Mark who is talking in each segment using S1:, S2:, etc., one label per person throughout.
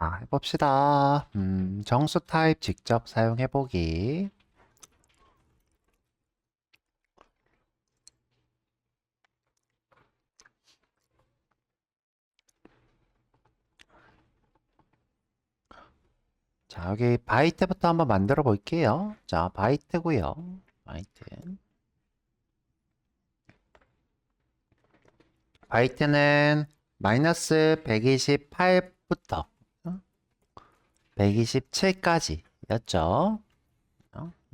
S1: 해봅시다. 정수 타입 직접 사용해보기. 자, 여기 바이트부터 한번 만들어 볼게요. 자, 바이트고요. 바이트. 바이트는 마이너스 128부터 127까지 였죠.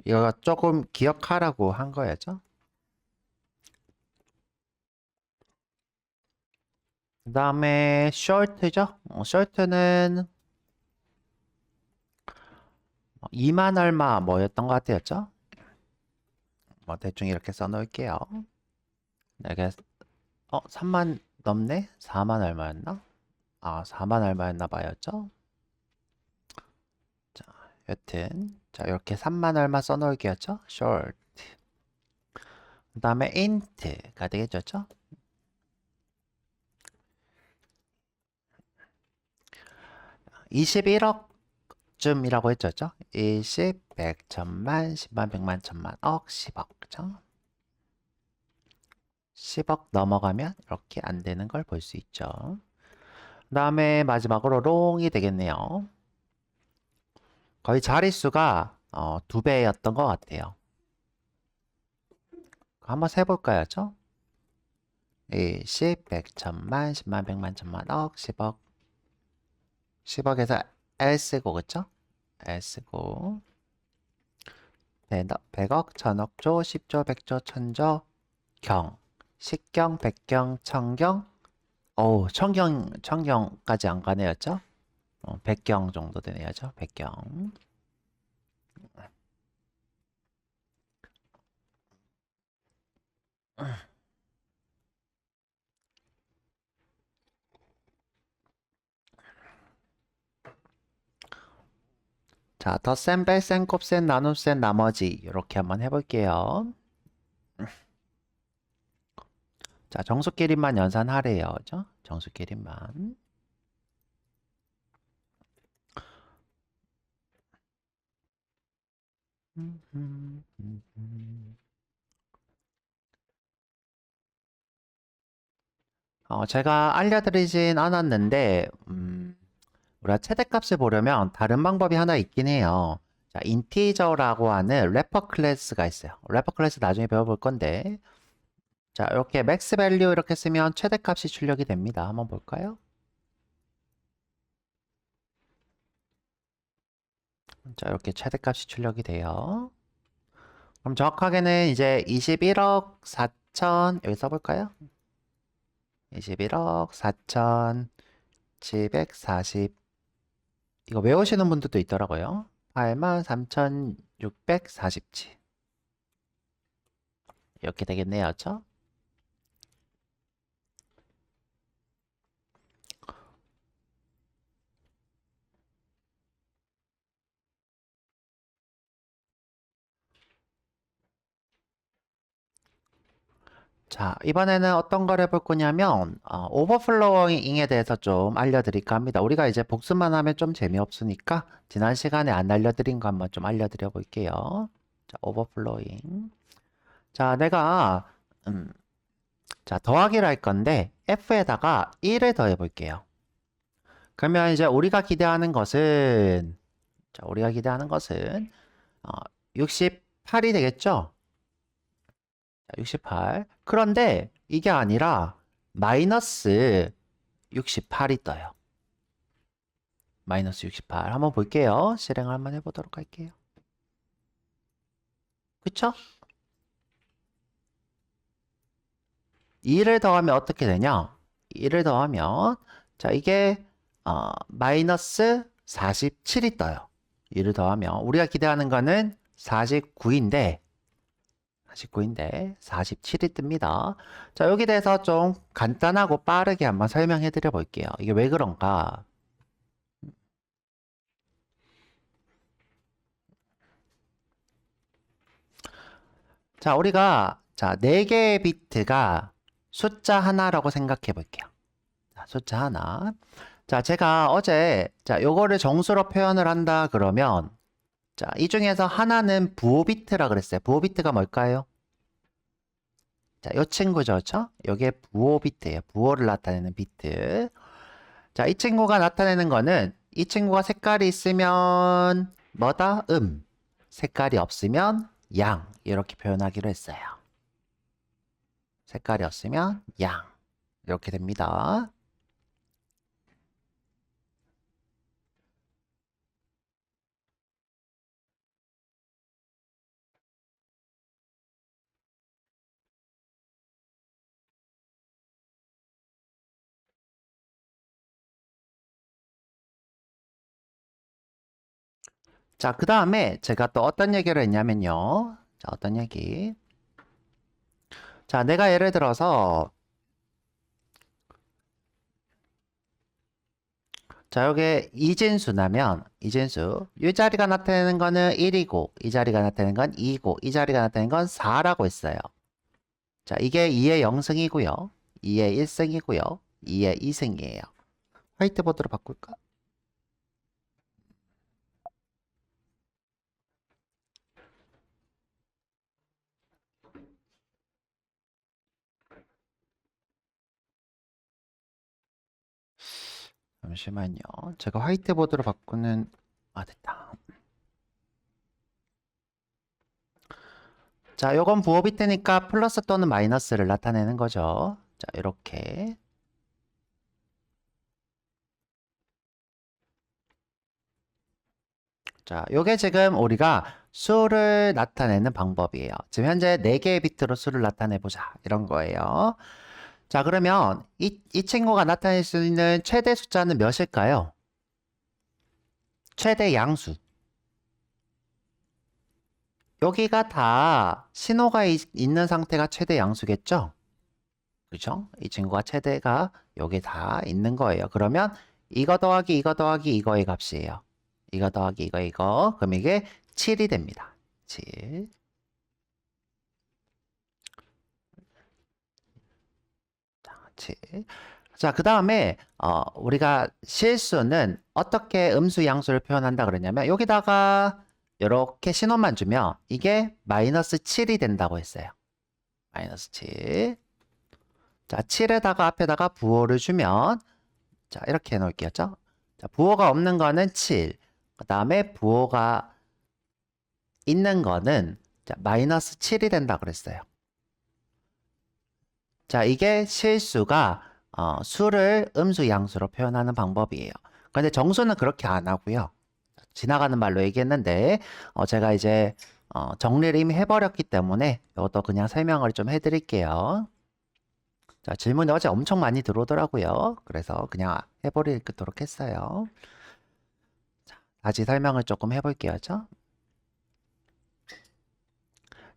S1: 이거 조금 기억하라고 한 거였죠. 그 다음에 short죠. short는 2만 얼마 뭐였던 것 같았죠. 뭐 대충 이렇게 써놓을게요. 내가 3만 넘네? 4만 얼마였나? 4만 얼마였나 봐였죠? 자, 여튼 자, 이렇게 3만 얼마 써놓을게요. short. 그 다음에 int가 되겠죠? 21억쯤이라고 했죠? 20, 100, 1000만, 10만, 100만, 1000만, 억, 10억. 그죠? 10억 넘어가면 이렇게 안 되는 걸 볼 수 있죠. 그 다음에 마지막으로 롱이 되겠네요. 거의 자릿수가 2배였던 것 같아요. 한번 세볼까요? 10, 100, 1000만, 10만, 100만, 1000만, 억, 10억. 10억에서 L 쓰고, 그쵸? L 쓰고. 100억, 1000억 조, 10조, 100조, 1000조, 경. 10경, 100경, 1000경. 천경까지 안 가네였죠? 100경 정도 되네요죠? 100경. 자, 덧셈, 뺄셈, 곱셈, 나눗셈, 나머지 이렇게 한번 해볼게요. 자, 정수끼리만 연산하래요. 그죠? 정수끼리만. 제가 알려드리진 않았는데, 우리가 최대값을 보려면 다른 방법이 하나 있긴 해요. 자, 인티저라고 하는 래퍼 클래스가 있어요. 래퍼 클래스 나중에 배워볼 건데, 자, 이렇게 맥스 밸류 이렇게 쓰면 최대값이 출력이 됩니다. 한번 볼까요? 자, 이렇게 최대값이 출력이 돼요. 그럼 정확하게는 이제 21억 4천, 여기 써볼까요? 21억 4천 740. 이거 외우시는 분들도 있더라고요. 83,647. 이렇게 되겠네요. 그쵸? 자, 이번에는 어떤 걸 해볼 거냐면, 오버플로잉에 대해서 좀 알려드릴까 합니다. 우리가 이제 복습만 하면 좀 재미없으니까, 지난 시간에 안 알려드린 거 한번 좀 알려드려 볼게요. 자, 오버플로잉. 자, 내가, 자, 더하기를 할 건데, F에다가 1을 더해 볼게요. 그러면 이제 우리가 기대하는 것은, 자, 우리가 기대하는 것은, 68이 되겠죠? 68. 그런데 이게 아니라 마이너스 68이 떠요. 마이너스 68. 한번 볼게요. 실행을 한번 해보도록 할게요. 그쵸? 2를 더하면 어떻게 되냐? 2를 더하면 자 이게 마이너스 47이 떠요. 2를 더하면 우리가 기대하는 거는 49인데 47이 뜹니다. 자, 여기 대해서 좀 간단하고 빠르게 한번 설명해 드려 볼게요. 이게 왜 그런가? 자, 우리가 4개의 비트가 숫자 하나라고 생각해 볼게요. 자, 숫자 하나. 자, 제가 어제, 자, 요거를 정수로 표현을 한다 그러면, 자, 이 중에서 하나는 부호 비트라 그랬어요. 부호 비트가 뭘까요? 자, 요 친구죠, 그렇죠? 요게 부호 비트예요. 부호를 나타내는 비트. 자, 이 친구가 나타내는 거는 이 친구가 색깔이 있으면 뭐다? 색깔이 없으면 양. 이렇게 표현하기로 했어요. 색깔이 없으면 양. 이렇게 됩니다. 자, 그 다음에 제가 또 어떤 얘기를 했냐면요. 자, 어떤 얘기? 자, 내가 예를 들어서 자, 요게 이진수라면 이진수 이 자리가 나타내는 거는 1이고 이 자리가 나타내는 건 2고 이 자리가 나타내는 건 4라고 했어요. 자, 이게 2의 0승이고요. 2의 1승이고요. 2의 2승이에요. 화이트보드로 바꿀까? 잠시만요. 제가 화이트보드로 바꾸는 됐다. 자, 요건 부호 비트니까 플러스 또는 마이너스를 나타내는 거죠. 자, 이렇게. 자, 요게 지금 우리가 수를 나타내는 방법이에요. 지금 현재 4개의 비트로 수를 나타내 보자. 이런 거예요. 자, 그러면 이 친구가 나타낼 수 있는 최대 숫자는 몇일까요? 최대 양수. 여기가 다 신호가 있는 상태가 최대 양수겠죠? 그죠? 이 친구가 최대가 여기 다 있는 거예요. 그러면 이거 더하기 이거 더하기 이거의 값이에요. 이거 더하기 이거. 그럼 이게 7이 됩니다. 7. 자, 그 다음에 우리가 실수는 어떻게 음수 양수를 표현한다 그러냐면 여기다가 이렇게 신호만 주면 이게 마이너스 7이 된다고 했어요. 마이너스 7. 자, 7에다가 앞에다가 부호를 주면 자, 이렇게 해놓을게요. 자, 부호가 없는 거는 7. 그 다음에 부호가 있는 거는 자, 마이너스 7이 된다 그랬어요. 자, 이게 실수가 수를 음수 양수로 표현하는 방법이에요. 근데 정수는 그렇게 안 하고요. 지나가는 말로 얘기했는데 제가 이제 정리를 이미 해버렸기 때문에 이것도 그냥 설명을 좀 해드릴게요. 자, 질문이 어제 엄청 많이 들어오더라고요. 그래서 그냥 해버리도록 했어요. 자, 다시 설명을 조금 해볼게요.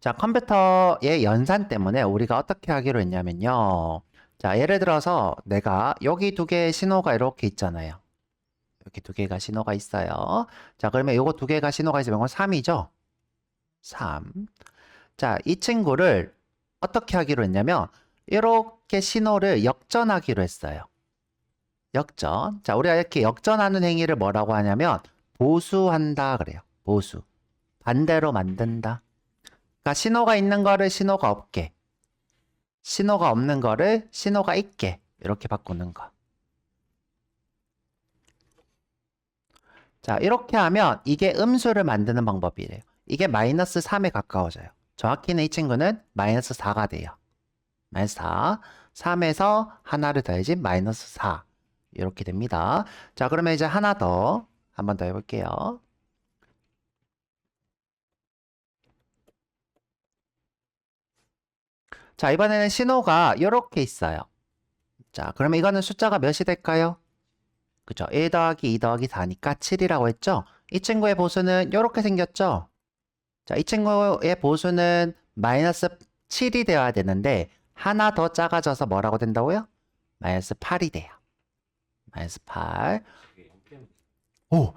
S1: 자, 컴퓨터의 연산 때문에 우리가 어떻게 하기로 했냐면요. 자, 예를 들어서 내가 여기 두 개의 신호가 이렇게 있잖아요. 여기 두 개가 신호가 있어요. 자, 그러면 요거 두 개가 신호가 있으면 이건 3이죠? 3. 자, 이 친구를 어떻게 하기로 했냐면 이렇게 신호를 역전하기로 했어요. 역전. 자, 우리가 이렇게 역전하는 행위를 뭐라고 하냐면 보수한다 그래요. 보수. 반대로 만든다. 그러니까 신호가 있는 거를 신호가 없게, 신호가 없는 거를 신호가 있게 이렇게 바꾸는 거. 자, 이렇게 하면 이게 음수를 만드는 방법이래요. 이게 마이너스 3에 가까워져요. 정확히는 이 친구는 마이너스 4가 돼요. 마이너스 4. 3에서 하나를 더해지 마이너스 4. 이렇게 됩니다. 자, 그러면 이제 하나 더, 한 번 더 해볼게요. 자, 이번에는 신호가 이렇게 있어요. 자, 그러면 이거는 숫자가 몇이 될까요? 그죠? 1 더하기 2 더하기 4니까 7이라고 했죠? 이 친구의 보수는 이렇게 생겼죠? 자, 이 친구의 보수는 마이너스 7이 되어야 되는데 하나 더 작아져서 뭐라고 된다고요? 마이너스 8이 돼요. 마이너스 8. 오!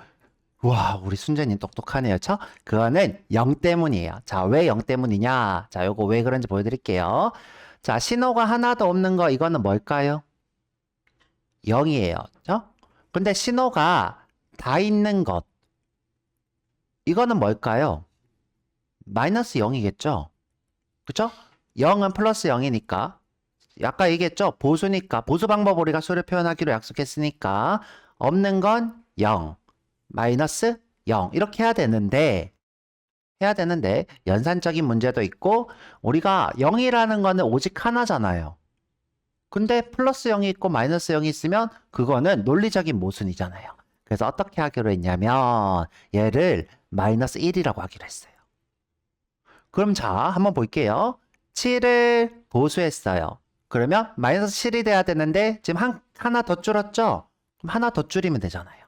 S1: 와, 우리 순재님 똑똑하네요. 그거는 0 때문이에요. 자, 왜 0 때문이냐? 자, 요거 왜 그런지 보여드릴게요. 자, 신호가 하나도 없는 거, 이거는 뭘까요? 0이에요. 그죠? 근데 신호가 다 있는 것. 이거는 뭘까요? 마이너스 0이겠죠? 그쵸? 0은 플러스 0이니까. 아까 얘기했죠? 보수니까. 보수 방법 우리가 수를 표현하기로 약속했으니까. 없는 건 0. 마이너스 0. 이렇게 해야 되는데, 연산적인 문제도 있고, 우리가 0이라는 거는 오직 하나잖아요. 근데 플러스 0이 있고 마이너스 0이 있으면 그거는 논리적인 모순이잖아요. 그래서 어떻게 하기로 했냐면 얘를 마이너스 1이라고 하기로 했어요. 그럼 자, 한번 볼게요. 7을 보수했어요. 그러면 마이너스 7이 돼야 되는데 지금 하나 더 줄었죠? 그럼 하나 더 줄이면 되잖아요.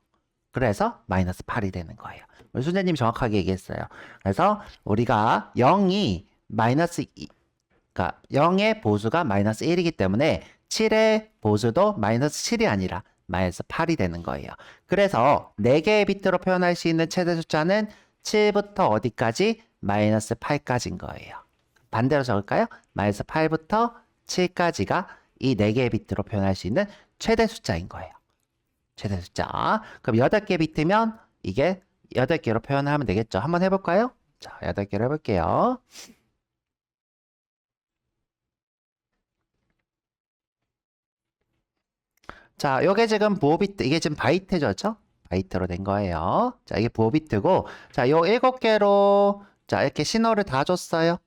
S1: 그래서 마이너스 8이 되는 거예요. 우리 순자님 정확하게 얘기했어요. 그래서 우리가 0이 마이너스 2, 그러니까 0의 보수가 마이너스 1이기 때문에 7의 보수도 마이너스 7이 아니라 마이너스 8이 되는 거예요. 그래서 4개의 비트로 표현할 수 있는 최대 숫자는 7부터 어디까지? 마이너스 8까지인 거예요. 반대로 적을까요? 마이너스 8부터 7까지가 이 4개의 비트로 표현할 수 있는 최대 숫자인 거예요. 최대 숫자. 그럼 8개 비트면 이게 8개로 표현하면 되겠죠. 한번 해볼까요? 자, 8개로 해볼게요. 자, 요게 지금 부호 비트, 이게 지금 바이트죠, 그쵸? 바이트로 된 거예요. 자, 이게 부호 비트고, 자, 요 7개로, 자, 이렇게 신호를 다 줬어요.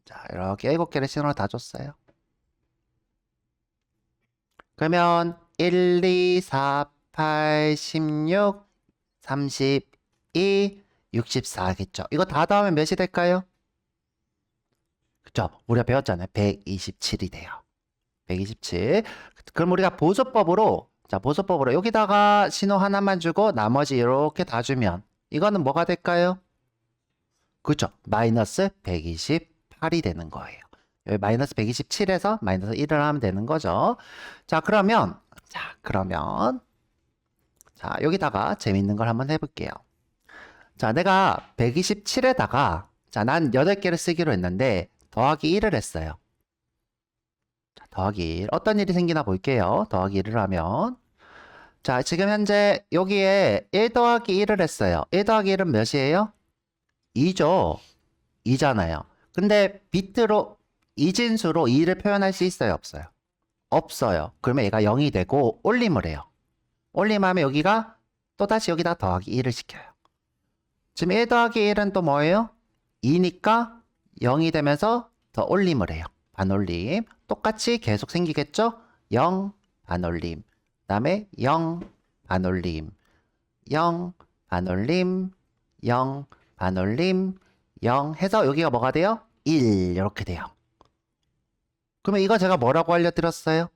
S1: 자, 이렇게 7개를 신호를 다 줬어요. 그러면 1, 2, 4, 8, 16, 32, 64겠죠. 이거 다 더하면 몇이 될까요? 그쵸? 우리가 배웠잖아요. 127이 돼요. 127. 그럼 우리가 보수법으로, 자, 보수법으로 여기다가 신호 하나만 주고 나머지 이렇게 다 주면 이거는 뭐가 될까요? 그쵸? 마이너스 128이 되는 거예요. 여기 마이너스 127에서 마이너스 1을 하면 되는 거죠. 자, 그러면, 자, 여기다가 재밌는 걸 한번 해볼게요. 자, 내가 127에다가, 자, 난 8개를 쓰기로 했는데, 더하기 1을 했어요. 자, 더하기 1. 어떤 일이 생기나 볼게요. 더하기 1을 하면. 자, 지금 현재 여기에 1 더하기 1을 했어요. 1 더하기 1은 몇이에요? 2죠. 2잖아요. 근데 비트로, 이진수로 2를 표현할 수 있어요? 없어요? 없어요. 그러면 얘가 0이 되고 올림을 해요. 올림하면 여기가 또다시 여기다 더하기 1을 시켜요. 지금 1 더하기 1은 또 뭐예요? 2니까 0이 되면서 더 올림을 해요. 반올림. 똑같이 계속 생기겠죠? 0, 반올림. 그 다음에 0, 반올림. 0, 반올림. 0, 반올림. 0 해서 여기가 뭐가 돼요? 1 이렇게 돼요. 그러면 이거 제가 뭐라고 알려드렸어요?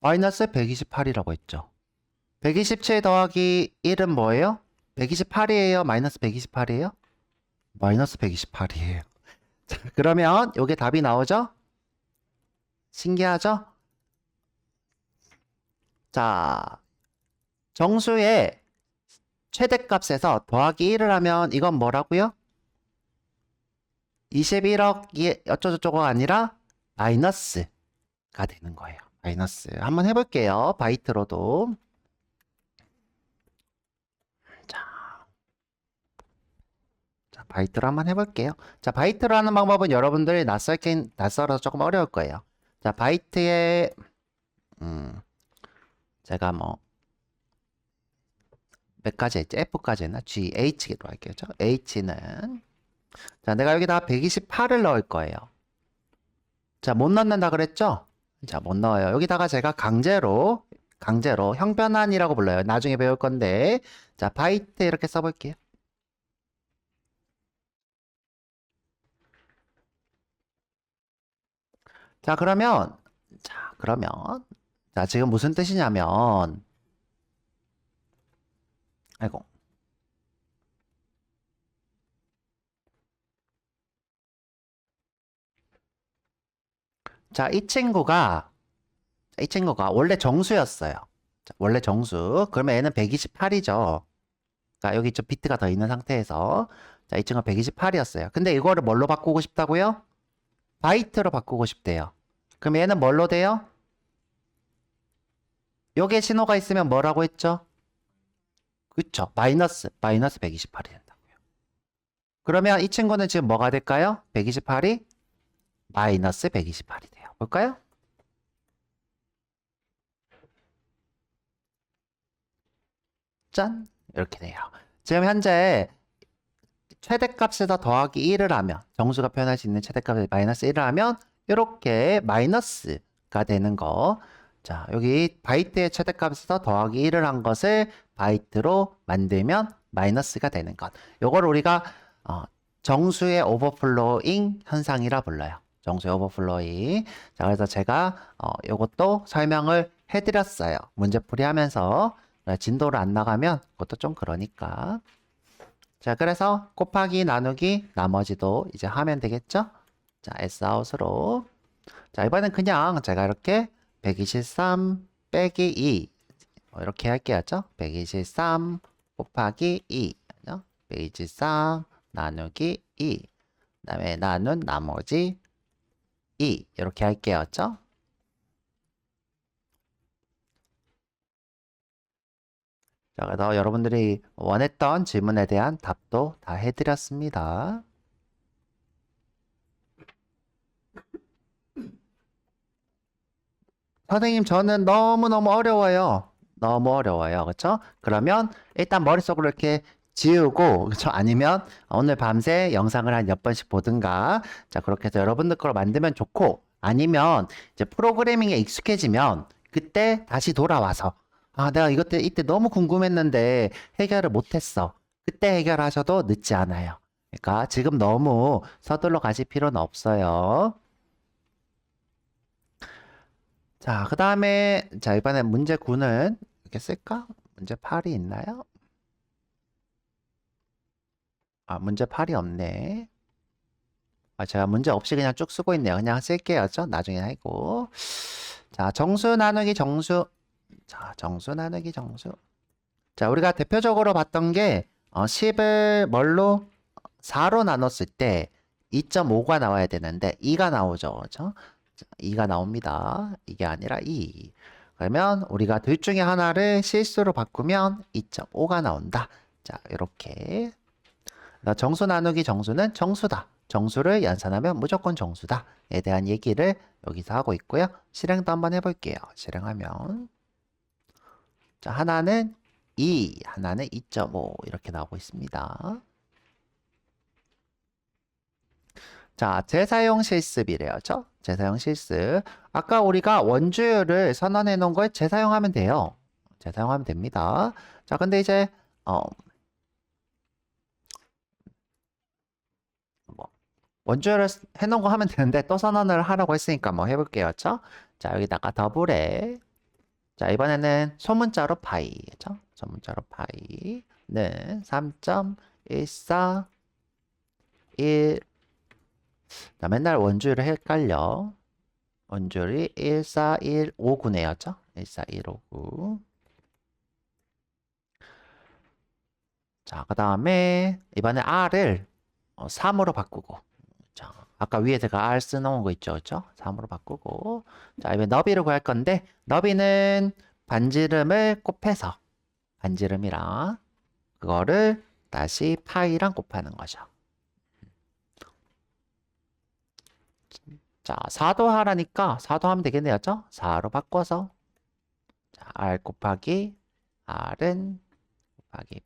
S1: 마이너스 128이라고 했죠. 127 더하기 1은 뭐예요? 128이에요? 마이너스 128이에요? 마이너스 128이에요. 자, 그러면 요게 답이 나오죠? 신기하죠? 자, 정수의 최대값에서 더하기 1을 하면 이건 뭐라고요? 21억이 어쩌고저쩌고가 아니라 마이너스가 되는 거예요. 마이너스. 한번 해볼게요. 바이트로도. 자, 바이트로 한번 해볼게요. 자, 바이트로 하는 방법은 여러분들이 낯설어서 조금 어려울 거예요. 자, 바이트에, 제가 뭐, 몇 가지 했죠? F까지 했나? G, H로 할게요. H는, 자, 내가 여기다 128을 넣을 거예요. 자, 못 넣는다 그랬죠? 자, 못 넣어요. 여기다가 제가 강제로 형변환이라고 불러요. 나중에 배울 건데. 자, 바이트 이렇게 써볼게요. 자, 그러면, 자, 지금 무슨 뜻이냐면, 아이고. 자, 이 친구가 원래 정수였어요. 자, 원래 정수. 그러면 얘는 128이죠. 그러니까 여기 좀 비트가 더 있는 상태에서. 자, 이 친구가 128이었어요. 근데 이거를 뭘로 바꾸고 싶다고요? 바이트로 바꾸고 싶대요. 그럼 얘는 뭘로 돼요? 요게 신호가 있으면 뭐라고 했죠? 그쵸. 마이너스 128이 된다고요. 그러면 이 친구는 지금 뭐가 될까요? 128이 마이너스 128이 돼요. 볼까요? 짠! 이렇게 돼요. 지금 현재 최대값에다 더하기 1을 하면, 정수가 표현할 수 있는 최대값에 마이너스 1을 하면 이렇게 마이너스가 되는 거. 자, 여기 바이트의 최대값에서 더하기 1을 한 것을 바이트로 만들면 마이너스가 되는 것. 요걸 우리가 정수의 오버플로잉 현상이라 불러요. 정수의 오버플로잉. 자, 그래서 제가 요것도 설명을 해드렸어요. 문제풀이 하면서. 진도를 안 나가면 그것도 좀 그러니까. 자, 그래서 곱하기 나누기 나머지도 이제 하면 되겠죠? 자, S아웃으로. 자, 이번엔 그냥 제가 이렇게 123 빼기 2 이렇게 할게요. 123 곱하기 2 123 나누기 2 그다음에 나눈 나머지 2 이렇게 할게요. 자, 그래서 여러분들이 원했던 질문에 대한 답도 다 해드렸습니다. 선생님, 저는 너무너무 어려워요. 너무 어려워요. 그쵸? 그러면 일단 머릿속으로 이렇게 지우고, 그쵸? 아니면 오늘 밤새 영상을 한 몇 번씩 보든가. 자, 그렇게 해서 여러분들 거로 만들면 좋고, 아니면 이제 프로그래밍에 익숙해지면 그때 다시 돌아와서, 아, 내가 이때 너무 궁금했는데 해결을 못했어. 그때 해결하셔도 늦지 않아요. 그러니까 지금 너무 서둘러 가실 필요는 없어요. 자, 그 다음에, 자, 이번에 문제 9는 이렇게 쓸까? 문제 8이 있나요? 아, 문제 8이 없네. 아, 제가 문제 없이 그냥 쭉 쓰고 있네요. 그냥 쓸게요. 나중에 하고. 자, 정수 나누기 정수. 자, 정수 나누기 정수. 자, 우리가 대표적으로 봤던 게, 10을 뭘로? 4로 나눴을 때 2.5가 나와야 되는데 2가 나오죠. 그죠? 2가 나옵니다. 이게 아니라 2. 그러면 우리가 둘 중에 하나를 실수로 바꾸면 2.5가 나온다. 자, 이렇게. 정수 나누기 정수는 정수다. 정수를 연산하면 무조건 정수다에 대한 얘기를 여기서 하고 있고요. 실행도 한번 해볼게요. 실행하면. 자, 하나는 2, 하나는 2.5 이렇게 나오고 있습니다. 자, 재사용 실습이래요. 재사용 실습. 아까 우리가 원주율을 선언해 놓은 걸 재사용하면 돼요. 재사용하면 됩니다. 자, 근데 이제 원주율을 해 놓은 거 하면 되는데 또 선언을 하라고 했으니까 뭐 해볼게요. 자, 여기다가 더블에 자, 이번에는 소문자로 파이. 소문자로 파이는 3.141 나 맨날 원주율을 헷갈려. 원주율이 14159네요. 14159. 자, 그 다음에 이번에 R을 3으로 바꾸고. 자, 아까 위에 제가 R 써놓은 거 있죠. 3으로 바꾸고. 자, 이번에 너비를 구할 건데, 너비는 반지름을 곱해서, 반지름이랑, 그거를 다시 파이랑 곱하는 거죠. 자, 4도 하라니까 4도 하면 되겠네요. 4로 바꿔서 자, R 곱하기 R은 곱하기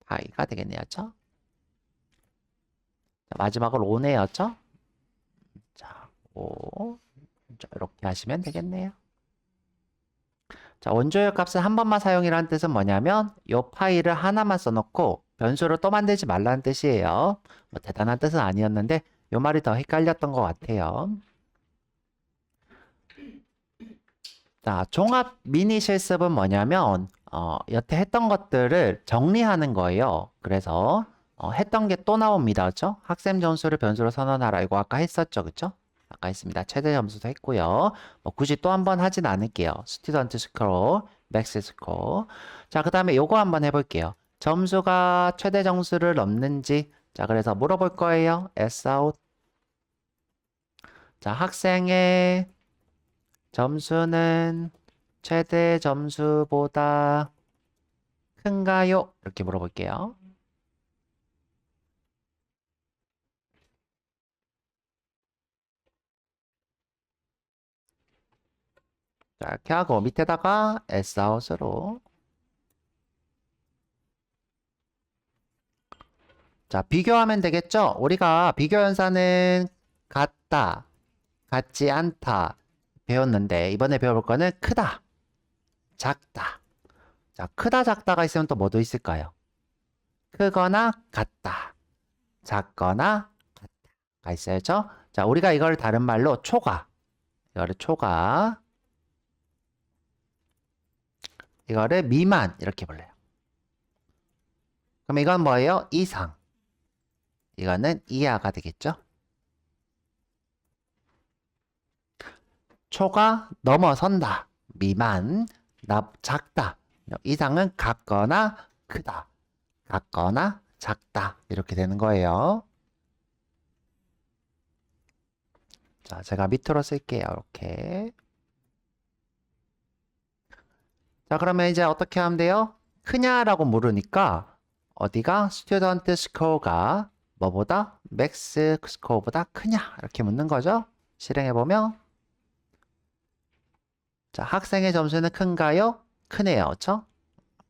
S1: 파이가 되겠네요. 자, 마지막으로 5네요. 자, 5. 자, 이렇게 하시면 되겠네요. 자, 원주율 값을 한 번만 사용이라는 뜻은 뭐냐면 이 파이를 하나만 써놓고 변수를 또 만들지 말라는 뜻이에요. 뭐 대단한 뜻은 아니었는데 이 말이 더 헷갈렸던 것 같아요. 자, 종합 미니 실습은 뭐냐면 여태 했던 것들을 정리하는 거예요. 그래서 했던 게 또 나옵니다. 그렇죠? 학생 점수를 변수로 선언하라. 이거 아까 했었죠. 그렇죠? 아까 했습니다. 최대 점수도 했고요. 뭐 굳이 또 한번 하진 않을게요. 스튜던트 스코어, 맥스 스코어. 자, 그 다음에 요거 한번 해볼게요. 점수가 최대 점수를 넘는지. 자, 그래서 물어볼 거예요. Sout. 자, 학생의 점수는 최대 점수보다 큰가요? 이렇게 물어볼게요. 자, 이렇게 하고 밑에다가 Sout으로. 자, 비교하면 되겠죠? 우리가 비교 연산은 같다, 같지 않다 배웠는데 이번에 배워볼 거는 크다, 작다. 자, 크다, 작다가 있으면 또 뭐도 있을까요? 크거나 같다, 작거나 같다가 있어야죠. 자, 우리가 이걸 다른 말로 초과, 이거를 초과, 이거를 미만 이렇게 불러요. 그럼 이건 뭐예요? 이상. 이거는 이하가 되겠죠? 초가 넘어선다. 미만, 작다. 이상은 같거나 크다. 같거나 작다. 이렇게 되는 거예요. 자, 제가 밑으로 쓸게요. 이렇게. 자, 그러면 이제 어떻게 하면 돼요? 크냐라고 물으니까 어디가 스튜던트 스코어가 뭐보다 맥스 스코어보다 크냐 이렇게 묻는 거죠. 실행해 보면 자, 학생의 점수는 큰가요? 크네요. 그쵸?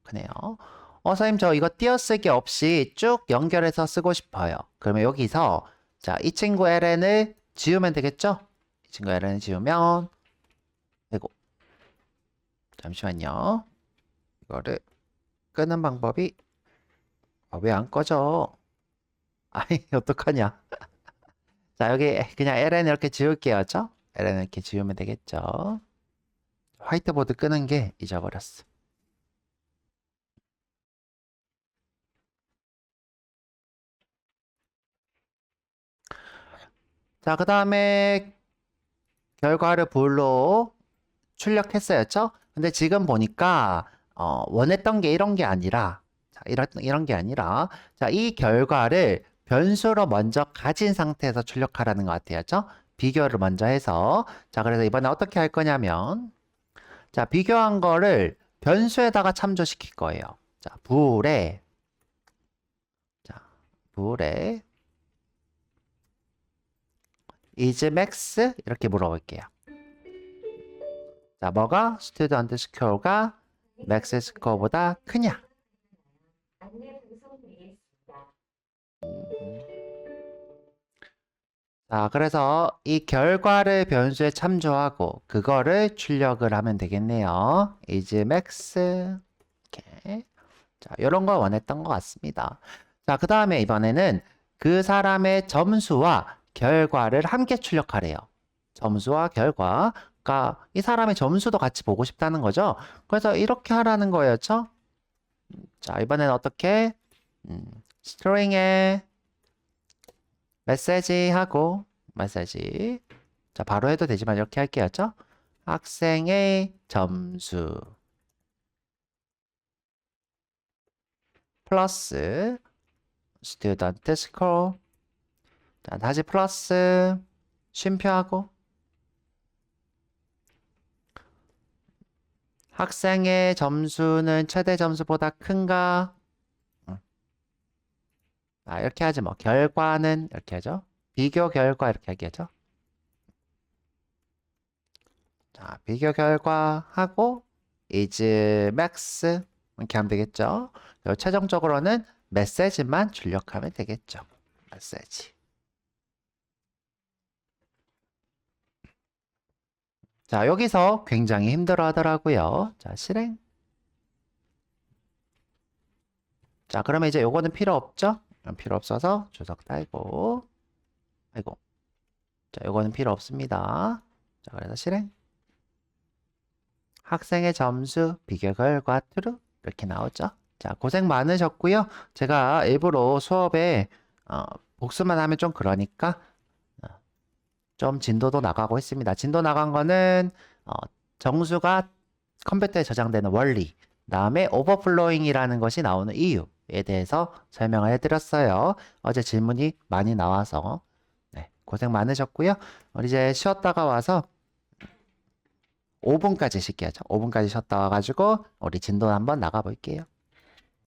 S1: 크네요. 선생님 저 이거 띄어쓰기 없이 쭉 연결해서 쓰고 싶어요. 그러면 여기서 자, 이 친구 ln을 지우면 되겠죠? 이 친구 ln을 지우면 아이고 잠시만요. 이거를 끄는 방법이 왜 안 꺼져? 아이 어떡하냐? 자, 여기 그냥 ln 이렇게 지울게요. 그쵸? ln 이렇게 지우면 되겠죠? 화이트보드 끄는 게 잊어버렸어. 자, 그 다음에 결과를 볼로 출력했어요. 그쵸? 근데 지금 보니까 원했던 게 이런 게 아니라 자, 이런 게 아니라 자, 이 결과를 변수로 먼저 가진 상태에서 출력하라는 것 같아요. 그쵸? 비교를 먼저 해서 자, 그래서 이번에 어떻게 할 거냐면 자, 비교한 거를 변수에다가 참조시킬 거예요. 자, 불에 자, 불에 is max 이렇게 물어볼게요. 자, 뭐가 스튜던트 스코어가 맥스 스코어보다 크냐? 자, 그래서 이 결과를 변수에 참조하고 그거를 출력을 하면 되겠네요. is max 이렇게. 자, 이런 거 원했던 것 같습니다. 자, 그 다음에 이번에는 그 사람의 점수와 결과를 함께 출력하래요. 점수와 결과. 그러니까 이 사람의 점수도 같이 보고 싶다는 거죠. 그래서 이렇게 하라는 거였죠. 자, 이번에는 어떻게? 스트링에 메시지 하고 메시지. 자, 바로 해도 되지만 이렇게 할게요. 죠 학생의 점수 플러스 student score. 자, 다시 플러스 쉼표하고 학생의 점수는 최대 점수보다 큰가? 이렇게 하지 뭐. 결과는 이렇게 하죠. 비교 결과 이렇게 하겠죠. 자, 비교 결과 하고 is max 이렇게 하면 되겠죠. 그리고 최종적으로는 메시지만 출력하면 되겠죠. 메시지. 자, 여기서 굉장히 힘들어 하더라고요. 자, 실행. 자, 그러면 이제 요거는 필요 없죠? 필요 없어서 주석 달고. 아이고. 자, 요거는 필요 없습니다. 자, 그래서 실행. 학생의 점수, 비교 결과, true. 이렇게 나오죠? 자, 고생 많으셨고요. 제가 일부러 수업에 복습만 하면 좀 그러니까 좀 진도도 나가고 있습니다. 진도 나간 거는 정수가 컴퓨터에 저장되는 원리, 다음에 오버플로잉이라는 것이 나오는 이유에 대해서 설명을 해드렸어요. 어제 질문이 많이 나와서 고생 많으셨고요. 우리 이제 쉬었다가 와서 5분까지 쉴게요. 5분까지 쉬었다 와가지고 우리 진도 한번 나가 볼게요.